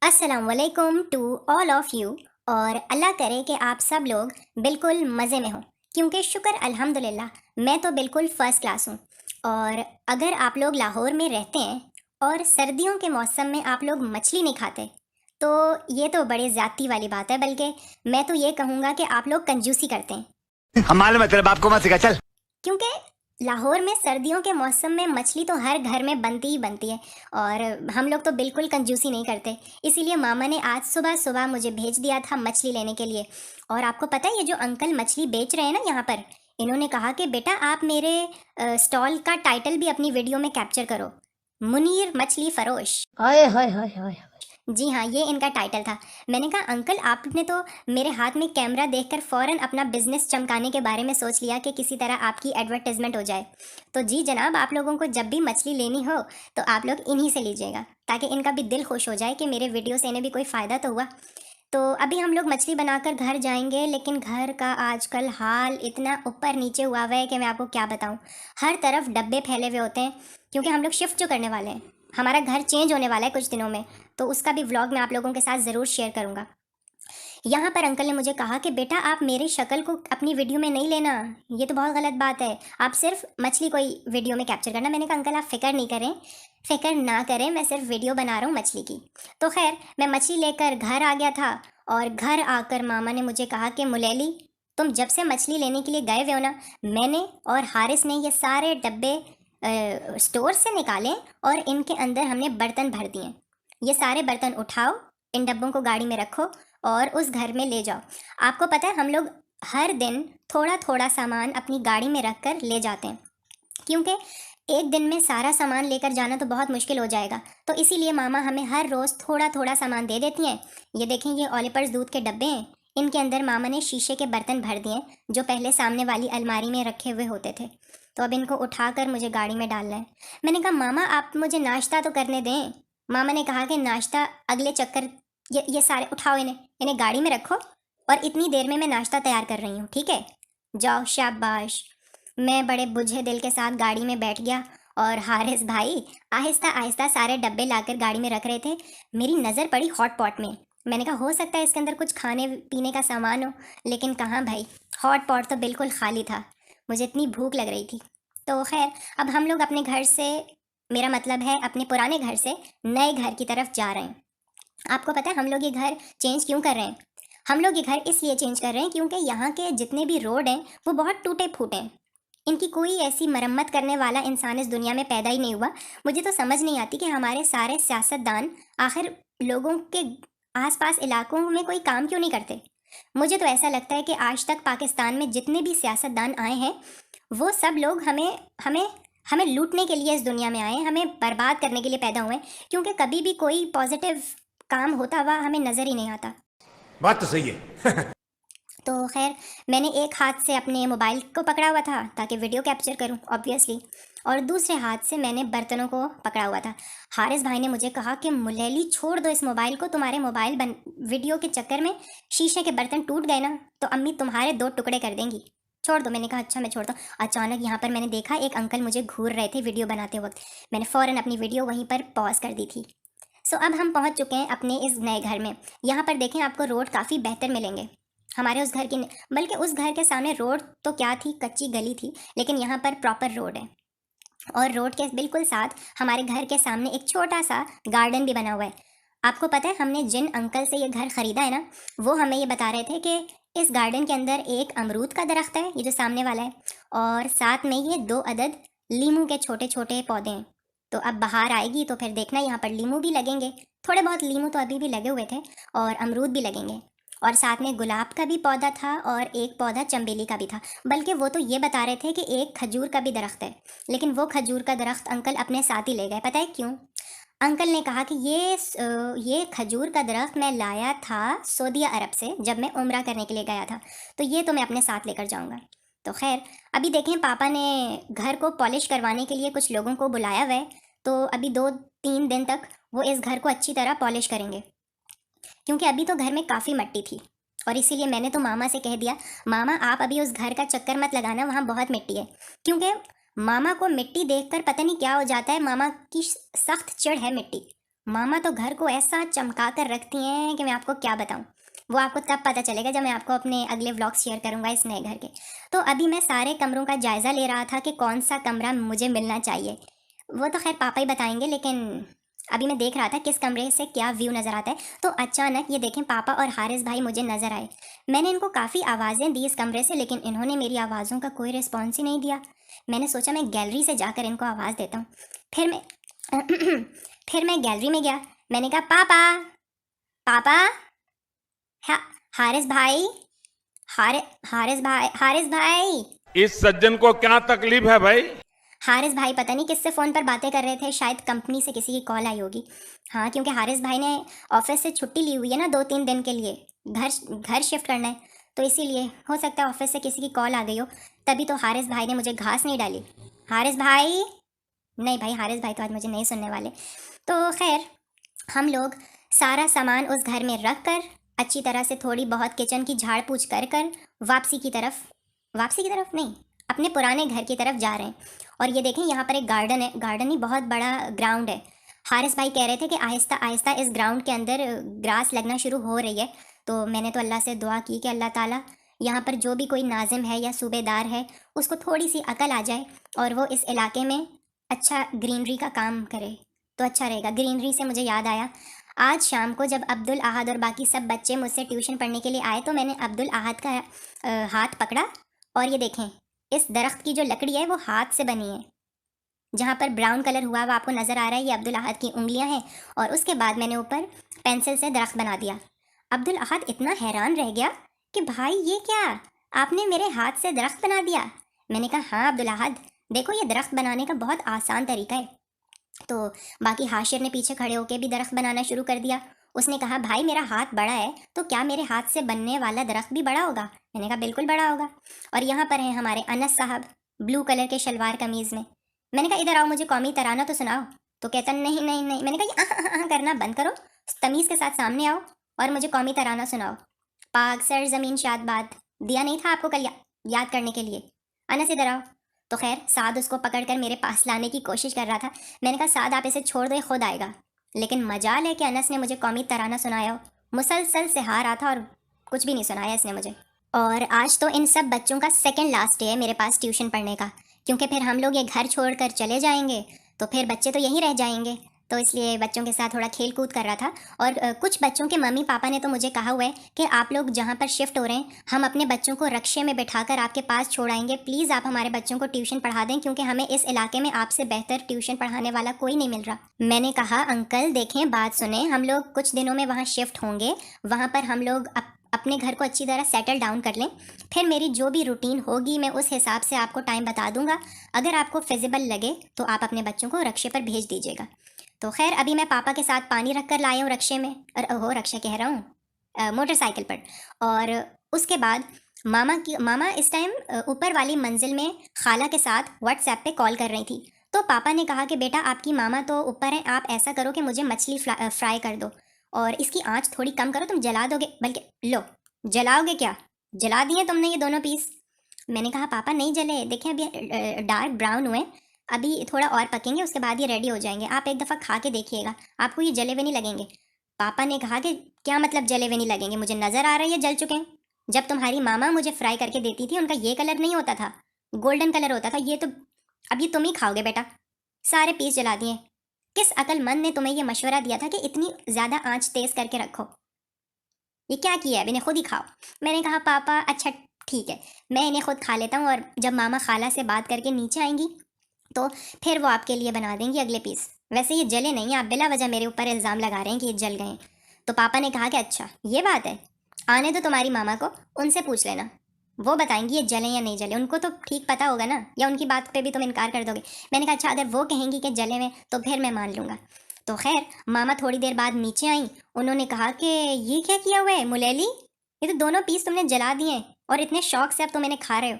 अस्सलामुअलैकुम to all of you. और अल्लाह करे कि आप सब लोग बिल्कुल मज़े में हों, क्योंकि शुक्र अल्हम्दुलिल्लाह मैं तो बिल्कुल फ़र्स्ट क्लास हूँ। और अगर आप लोग लाहौर में रहते हैं और सर्दियों के मौसम में आप लोग मछली नहीं खाते, तो ये तो बड़ी ज़्यादती वाली बात है। बल्कि मैं तो ये कहूँगा कि आप लोग कंजूसी करते हैं, हम मालूम है तेरे बाप को मत सिखा चल। क्योंकि लाहौर में सर्दियों के मौसम में मछली तो हर घर में बनती ही बनती है। और हम लोग तो बिल्कुल कंजूसी नहीं करते। इसीलिए मामा ने आज सुबह सुबह मुझे भेज दिया था मछली लेने के लिए। और आपको पता है, ये जो अंकल मछली बेच रहे हैं ना यहाँ पर, इन्होंने कहा कि बेटा आप मेरे स्टॉल का टाइटल भी अपनी वीडियो में कैप्चर करो, मुनीर मछली फरोश। हाय हाय हाय हाय। जी हाँ, ये इनका टाइटल था। मैंने कहा अंकल आपने तो मेरे हाथ में कैमरा देखकर फ़ौरन अपना बिजनेस चमकाने के बारे में सोच लिया कि किसी तरह आपकी एडवर्टाइजमेंट हो जाए। तो जी जनाब, आप लोगों को जब भी मछली लेनी हो तो आप लोग इन्हीं से लीजिएगा, ताकि इनका भी दिल खुश हो जाए कि मेरे वीडियो से इन्हें भी कोई फ़ायदा तो हुआ। तो अभी हम लोग मछली बनाकर घर जाएंगे, लेकिन घर का आजकल हाल इतना ऊपर नीचे हुआ हुआ है कि मैं आपको क्या बताऊं। हर तरफ डब्बे फैले हुए होते हैं, क्योंकि हम लोग शिफ्ट जो करने वाले हैं, हमारा घर चेंज होने वाला है कुछ दिनों में। तो उसका भी व्लॉग मैं आप लोगों के साथ ज़रूर शेयर करूँगा। यहाँ पर अंकल ने मुझे कहा कि बेटा आप मेरी शक्ल को अपनी वीडियो में नहीं लेना, ये तो बहुत गलत बात है, आप सिर्फ मछली को ही वीडियो में कैप्चर करना। मैंने कहा अंकल आप फ़िक्र नहीं करें, फ़िक्र ना करें, मैं सिर्फ वीडियो बना रहा हूँ मछली की। तो खैर मैं मछली लेकर घर आ गया था। और घर आकर मामा ने मुझे कहा कि मुलेली, तुम जब से मछली लेने के लिए गए हुए हो ना, मैंने और हारिस ने ये सारे डब्बे स्टोर से निकाले और इनके अंदर हमने बर्तन भर दिए। ये सारे बर्तन उठाओ, इन डब्बों को गाड़ी में रखो और उस घर में ले जाओ। आपको पता है हम लोग हर दिन थोड़ा थोड़ा सामान अपनी गाड़ी में रख कर ले जाते हैं, क्योंकि एक दिन में सारा सामान लेकर जाना तो बहुत मुश्किल हो जाएगा। तो इसीलिए मामा हमें हर रोज़ थोड़ा थोड़ा सामान दे देती हैं। ये देखें, ये ओलिपर्स दूध के डब्बे हैं, इनके अंदर मामा ने शीशे के बर्तन भर दिए जो पहले सामने वाली अलमारी में रखे हुए होते थे। तो अब इनको उठाकर मुझे गाड़ी में डालना है। मैंने कहा मामा आप मुझे नाश्ता तो करने दें। मामा ने कहा कि नाश्ता अगले चक्कर, ये सारे उठाओ, इन्हें इन्हें गाड़ी में रखो और इतनी देर में मैं नाश्ता तैयार कर रही हूँ, ठीक है? जाओ, शाबाश। मैं बड़े बुझे दिल के साथ गाड़ी में बैठ गया और हारिस भाई आहिस्ता आहिस्ता सारे डब्बे लाकर गाड़ी में रख रहे थे। मेरी नज़र पड़ी हॉट पॉट में। मैंने कहा हो सकता है इसके अंदर कुछ खाने पीने का सामान हो, लेकिन कहाँ भाई, हॉट पॉट तो बिल्कुल खाली था। मुझे इतनी भूख लग रही थी। तो खैर अब हम लोग अपने घर से, मेरा मतलब है अपने पुराने घर से नए घर की तरफ जा रहे हैं। आपको पता है हम लोग ये घर चेंज क्यों कर रहे हैं? हम लोग ये घर इसलिए चेंज कर रहे हैं क्योंकि यहाँ के जितने भी रोड हैं वो बहुत टूटे फूटे हैं। इनकी कोई ऐसी मरम्मत करने वाला इंसान इस दुनिया में पैदा ही नहीं हुआ। मुझे तो समझ नहीं आती कि हमारे सारे सियासतदान आखिर लोगों के आसपास इलाकों में कोई काम क्यों नहीं करते। मुझे तो ऐसा लगता है कि आज तक पाकिस्तान में जितने भी सियासतदान आए हैं वो सब लोग हमें हमें हमें लूटने के लिए इस दुनिया में आए हैं, हमें बर्बाद करने के लिए पैदा हुए हैं, क्योंकि कभी भी कोई पॉजिटिव काम होता हुआ हमें नज़र ही नहीं आता। बात तो सही है। तो खैर मैंने एक हाथ से अपने मोबाइल को पकड़ा हुआ था ताकि वीडियो कैप्चर करूं ऑब्वियसली, और दूसरे हाथ से मैंने बर्तनों को पकड़ा हुआ था। हारिस भाई ने मुझे कहा कि मुलेली छोड़ दो इस मोबाइल को, तुम्हारे मोबाइल वीडियो के चक्कर में शीशे के बर्तन टूट गए ना तो अम्मी तुम्हारे 2 टुकड़े कर देंगी, छोड़ दो। मैंने कहा अच्छा मैं छोड़ता हूँ। अचानक यहाँ पर मैंने देखा एक अंकल मुझे घूर रहे थे वीडियो बनाते वक्त। मैंने फ़ौरन अपनी वीडियो वहीं पर पॉज कर दी थी। सो अब हम पहुँच चुके हैं अपने इस नए घर में। यहाँ पर देखें आपको रोड काफ़ी बेहतर मिलेंगे हमारे उस घर की, बल्कि उस घर के सामने रोड तो क्या थी, कच्ची गली थी, लेकिन यहाँ पर प्रॉपर रोड है। और रोड के बिल्कुल साथ हमारे घर के सामने एक छोटा सा गार्डन भी बना हुआ है। आपको पता है हमने जिन अंकल से ये घर ख़रीदा है ना, वो हमें ये बता रहे थे कि इस गार्डन के अंदर एक अमरूद का दरख्त है, ये जो सामने वाला है, और साथ में ये 2 अदद लीमू के छोटे छोटे पौधे हैं। तो अब बाहर आएगी तो फिर देखना यहाँ पर लीमू भी लगेंगे, थोड़े बहुत लीमू तो अभी भी लगे हुए थे, और अमरूद भी लगेंगे। और साथ में गुलाब का भी पौधा था और एक पौधा चंबेली का भी था। बल्कि वो तो ये बता रहे थे कि एक खजूर का भी दरख्त है, लेकिन वो खजूर का दरख्त अंकल अपने साथ ही ले गए। पता है क्यों? अंकल ने कहा कि ये खजूर का दरख्त मैं लाया था सऊदी अरब से जब मैं उम्रा करने के लिए गया था, तो ये तो मैं अपने साथ लेकर जाऊंगा। तो खैर अभी देखें पापा ने घर को पॉलिश करवाने के लिए कुछ लोगों को बुलाया हुआ है। तो अभी 2-3 दिन तक वो इस घर को अच्छी तरह पॉलिश करेंगे, क्योंकि अभी तो घर में काफ़ी मिट्टी थी। और इसीलिए मैंने तो मामा से कह दिया, मामा आप अभी उस घर का चक्कर मत लगाना, वहाँ बहुत मिट्टी है। क्योंकि मामा को मिट्टी देखकर पता नहीं क्या हो जाता है, मामा की सख्त चिढ़ है मिट्टी। मामा तो घर को ऐसा चमका कर रखती हैं कि मैं आपको क्या बताऊं। वो आपको तब पता चलेगा जब मैं आपको अपने अगले व्लॉग शेयर करूंगा इस नए घर के। तो अभी मैं सारे कमरों का जायज़ा ले रहा था कि कौन सा कमरा मुझे मिलना चाहिए। वो तो खैर पापा ही बताएंगे, लेकिन अभी मैं देख रहा था किस कमरे से क्या व्यू नज़र आता है। तो अचानक ये देखें पापा और हारिस भाई मुझे नज़र आए। मैंने इनको काफ़ी आवाज़ें दी इस कमरे से, लेकिन इन्होंने मेरी आवाज़ों का कोई रिस्पॉन्स ही नहीं दिया। मैंने सोचा मैं गैलरी से जाकर इनको आवाज़ देता हूँ। फिर मैं फिर मैं गैलरी में गया। मैंने कहा पापा, पापा, हा, हारिस भाई, हारिस भाई। इस सज्जन को क्या तकलीफ है भाई? हारिस भाई पता नहीं किससे फ़ोन पर बातें कर रहे थे, शायद कंपनी से किसी की कॉल आई होगी। हाँ, क्योंकि हारिस भाई ने ऑफिस से छुट्टी ली हुई है ना 2-3 दिन के लिए, घर शिफ्ट करना है, तो इसीलिए हो सकता है ऑफिस से किसी की कॉल आ गई हो, तभी तो हारिस भाई ने मुझे घास नहीं डाली। हारिस भाई, नहीं भाई, हारिस भाई तो आज मुझे नहीं सुनने वाले। तो खैर हम लोग सारा सामान उस घर में रख कर अच्छी तरह से थोड़ी बहुत किचन की झाड़ पूछ कर वापसी की तरफ नहीं, अपने पुराने घर की तरफ जा रहे हैं। और ये देखें यहाँ पर एक गार्डन है, गार्डन ही बहुत बड़ा ग्राउंड है। हारिस भाई कह रहे थे कि आहिस्ता आहिस्ता इस ग्राउंड के अंदर ग्रास लगना शुरू हो रही है। तो मैंने तो अल्लाह से दुआ की कि अल्लाह ताला यहाँ पर जो भी कोई नाजिम है या सूबेदार है उसको थोड़ी सी अकल आ जाए और वो इस इलाके में अच्छा ग्रीनरी का काम करे तो अच्छा रहेगा। ग्रीनरी से मुझे याद आया, आज शाम को जब अब्दुल अहद और बाकी सब बच्चे मुझसे ट्यूशन पढ़ने के लिए आए तो मैंने अब्दुल अहद का हाथ पकड़ा और ये देखें इस दरख्त की जो लकड़ी है वो हाथ से बनी है। जहाँ पर ब्राउन कलर हुआ वो आपको नज़र आ रहा है, ये अब्दुल अहद की उंगलियाँ हैं। और उसके बाद मैंने ऊपर पेंसिल से दरख्त बना दिया। अब्दुल अहद इतना हैरान रह गया कि भाई ये क्या, आपने मेरे हाथ से दरख्त बना दिया। मैंने कहा हाँ अब्दुल अहद, देखो ये दरख्त बनाने का बहुत आसान तरीका है। तो बाकी हाशिर ने पीछे खड़े होकर भी दरख्त बनाना शुरू कर दिया। उसने कहा भाई मेरा हाथ बड़ा है तो क्या मेरे हाथ से बनने वाला दरख्त भी बड़ा होगा? मैंने कहा बिल्कुल बड़ा होगा। और यहाँ पर हैं हमारे अनस साहब ब्लू कलर के शलवार कमीज़ में। मैंने कहा इधर आओ, मुझे कौमी तराना तो सुनाओ। तो कहता नहीं नहीं नहीं। मैंने कहा ये करना बंद करो, तमीज़ के साथ सामने आओ और मुझे कौमी तराना सुनाओ। पाक सर ज़मीन शाद बात दिया नहीं था आपको कल याद करने के लिए। अनस इधर आओ। तो खैर साद उसको पकड़कर मेरे पास लाने की कोशिश कर रहा था। मैंने कहा साद आप इसे छोड़ दो, खुद आएगा। लेकिन मजाल है कि अनस ने मुझे कौमी तराना सुनाया हो। मुसलसल से हार रहा था और कुछ भी नहीं सुनाया इसने मुझे। और आज तो इन सब बच्चों का सेकंड लास्ट डे है मेरे पास ट्यूशन पढ़ने का, क्योंकि फिर हम लोग ये घर छोड़कर चले जाएंगे तो फिर बच्चे तो यहीं रह जाएंगे। तो इसलिए बच्चों के साथ थोड़ा खेल कूद कर रहा था। और कुछ बच्चों के मम्मी पापा ने तो मुझे कहा हुआ है कि आप लोग जहाँ पर शिफ्ट हो रहे हैं हम अपने बच्चों को रक्शे में बिठाकर आपके पास छोड़ आएंगे, प्लीज़ आप हमारे बच्चों को ट्यूशन पढ़ा दें क्योंकि हमें इस इलाके में आपसे बेहतर ट्यूशन पढ़ाने वाला कोई नहीं मिल रहा। मैंने कहा अंकल देखें बात सुने, हम लोग कुछ दिनों में वहाँ शिफ्ट होंगे, वहाँ पर हम लोग अपने घर को अच्छी तरह सेटल डाउन कर लें, फिर मेरी जो भी रूटीन होगी मैं उस हिसाब से आपको टाइम बता दूंगा। अगर आपको फिजिबल लगे तो आप अपने बच्चों को रक्शे पर भेज दीजिएगा। तो खैर अभी मैं पापा के साथ पानी रख कर लाया हूँ रक्शे में, और रक्शा कह रहा हूँ मोटरसाइकिल पर। और उसके बाद मामा इस टाइम ऊपर वाली मंजिल में खाला के साथ व्हाट्सएप पे कॉल कर रही थी। तो पापा ने कहा कि बेटा आपकी मामा तो ऊपर है, आप ऐसा करो कि मुझे मछली फ्राई कर दो और इसकी आंच थोड़ी कम करो, तुम जला दोगे, बल्कि लो जलाओगे क्या, जला दिए तुमने ये दोनों पीस। मैंने कहा पापा नहीं जले, देखें अभी डार्क ब्राउन हुए, अभी थोड़ा और पकेंगे उसके बाद ये रेडी हो जाएंगे, आप एक दफ़ा खा के देखिएगा आपको ये जले हुए नहीं लगेंगे। पापा ने कहा कि क्या मतलब जले हुए नहीं लगेंगे, मुझे नज़र आ रहा है ये जल चुके हैं। जब तुम्हारी मामा मुझे फ्राई करके देती थी उनका ये कलर नहीं होता था, गोल्डन कलर होता था। ये तो अब ये तुम ही खाओगे बेटा, सारे पीस जला दिए। किस अक्लमंद ने तुम्हें ये मशवरा दिया था कि इतनी ज़्यादा आंच तेज़ करके रखो, ये क्या किया है, इन्हें खुद ही खाओ। मैंने कहा पापा अच्छा ठीक है मैं इन्हें खुद खा लेता हूँ और जब मामा खाला से बात करके नीचे आएंगी तो फिर वो आपके लिए बना देंगी अगले पीस। वैसे ये जले नहीं, आप बिला वजह मेरे ऊपर इल्ज़ाम लगा रहे हैं कि ये जल गए। तो पापा ने कहा कि अच्छा ये बात है, आने दो तुम्हारी मामा को, उनसे पूछ लेना, वो बताएंगी ये जले या नहीं जले, उनको तो ठीक पता होगा ना, या उनकी बात पे भी तुम इनकार कर दोगे। मैंने कहा अच्छा अगर वो कहेंगी कि जले में तो फिर मैं मान लूँगा। तो खैर मामा थोड़ी देर बाद नीचे आई, उन्होंने कहा कि ये क्या किया हुआ है मुलेली, ये तो दोनों पीस तुमने जला दिए और इतने शौक से अब तुम इन्हें खा रहे हो।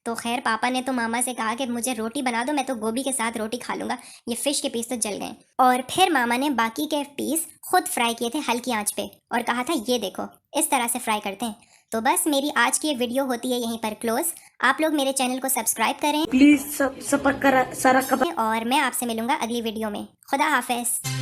तो खैर पापा ने तो मामा से कहा कि मुझे रोटी बना दो, मैं तो गोभी के साथ रोटी खा लूँगा, ये फ़िश के पीस तो जल गए। और फिर मामा ने बाकी के पीस खुद फ्राई किए थे हल्की आंच पे और कहा था ये देखो इस तरह से फ्राई करते हैं। तो बस मेरी आज की ये वीडियो होती है यहीं पर क्लोज। आप लोग मेरे चैनल को सब्सक्राइब करें प्लीज सब करा सारा और मैं आपसे मिलूंगा अगली वीडियो में। खुदा हाफिज।